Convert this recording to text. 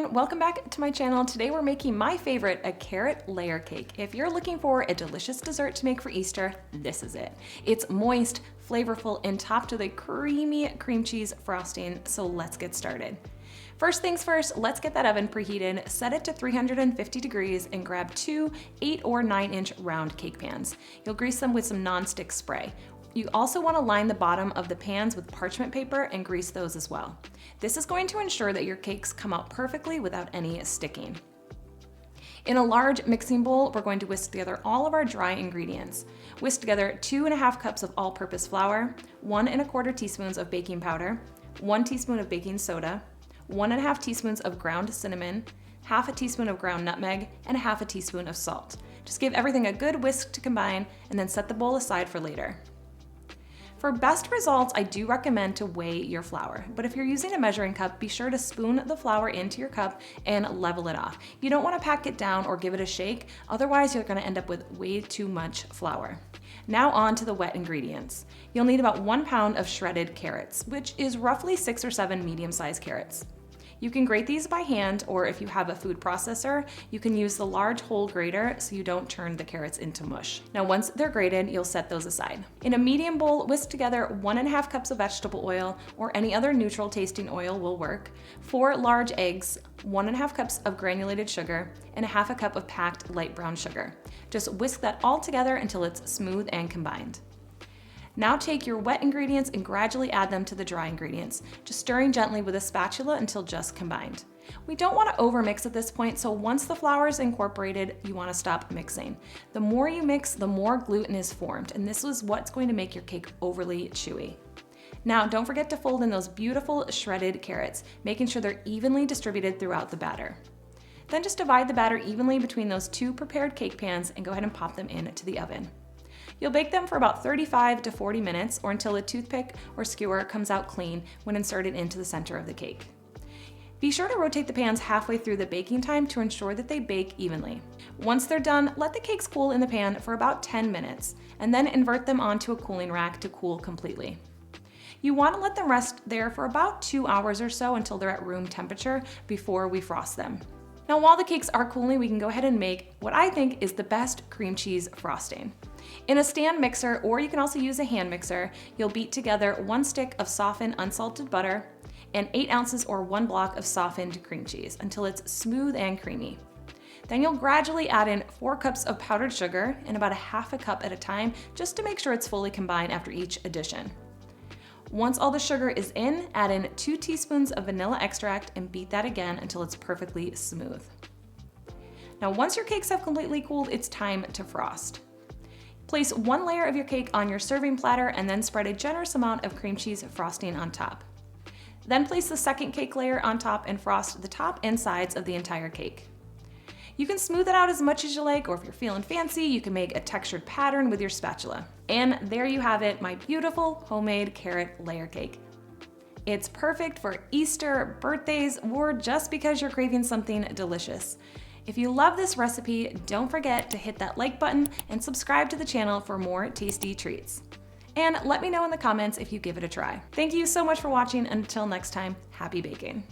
everyone, welcome back to my channel. Today we're making my favorite, a carrot layer cake. If you're looking for a delicious dessert to make for Easter, this is it. It's moist, flavorful, and topped with a creamy cream cheese frosting, so let's get started. First things first, let's get that oven preheated, set it to 350 degrees, and grab two 8 or 9 inch round cake pans. You'll grease them with some non-stick spray. You also want to line the bottom of the pans with parchment paper and grease those as well. This is going to ensure that your cakes come out perfectly without any sticking. In a large mixing bowl, we're going to whisk together all of our dry ingredients. Whisk together 2½ cups of all-purpose flour, 1 1/4 teaspoons of baking powder, 1 teaspoon of baking soda, 1½ teaspoons of ground cinnamon, 1/2 teaspoon of ground nutmeg, and 1/2 teaspoon of salt. Just give everything a good whisk to combine and then set the bowl aside for later. For best results, I do recommend to weigh your flour, but if you're using a measuring cup, be sure to spoon the flour into your cup and level it off. You don't want to pack it down or give it a shake, otherwise you're going to end up with way too much flour. Now on to the wet ingredients. You'll need about 1 pound of shredded carrots, which is roughly 6 or 7 medium-sized carrots. You can grate these by hand, or if you have a food processor, you can use the large hole grater so you don't turn the carrots into mush. Now once they're grated, you'll set those aside. In a medium bowl, whisk together 1½ cups of vegetable oil, or any other neutral tasting oil will work, 4 large eggs, 1½ cups of granulated sugar, and 1/2 cup of packed light brown sugar. Just whisk that all together until it's smooth and combined. Now take your wet ingredients and gradually add them to the dry ingredients, just stirring gently with a spatula until just combined. We don't want to overmix at this point, so once the flour is incorporated, you want to stop mixing. The more you mix, the more gluten is formed, and this is what's going to make your cake overly chewy. Now, don't forget to fold in those beautiful shredded carrots, making sure they're evenly distributed throughout the batter. Then just divide the batter evenly between those 2 prepared cake pans and go ahead and pop them into the oven. You'll bake them for about 35 to 40 minutes or until a toothpick or skewer comes out clean when inserted into the center of the cake. Be sure to rotate the pans halfway through the baking time to ensure that they bake evenly. Once they're done, let the cakes cool in the pan for about 10 minutes and then invert them onto a cooling rack to cool completely. You want to let them rest there for about 2 hours or so until they're at room temperature before we frost them. Now while the cakes are cooling, we can go ahead and make what I think is the best cream cheese frosting. In a stand mixer, or you can also use a hand mixer, you'll beat together 1 stick of softened unsalted butter and 8 ounces or 1 block of softened cream cheese until it's smooth and creamy. Then you'll gradually add in 4 cups of powdered sugar and about 1/2 cup at a time just to make sure it's fully combined after each addition. Once all the sugar is in, add in 2 teaspoons of vanilla extract and beat that again until it's perfectly smooth. Now once your cakes have completely cooled, it's time to frost. Place 1 layer of your cake on your serving platter and then spread a generous amount of cream cheese frosting on top. Then place the second cake layer on top and frost the top and sides of the entire cake. You can smooth it out as much as you like, or if you're feeling fancy, you can make a textured pattern with your spatula. And there you have it, my beautiful homemade carrot layer cake. It's perfect for Easter, birthdays, or just because you're craving something delicious. If you love this recipe, don't forget to hit that like button and subscribe to the channel for more tasty treats. And let me know in the comments if you give it a try. Thank you so much for watching, and until next time, happy baking.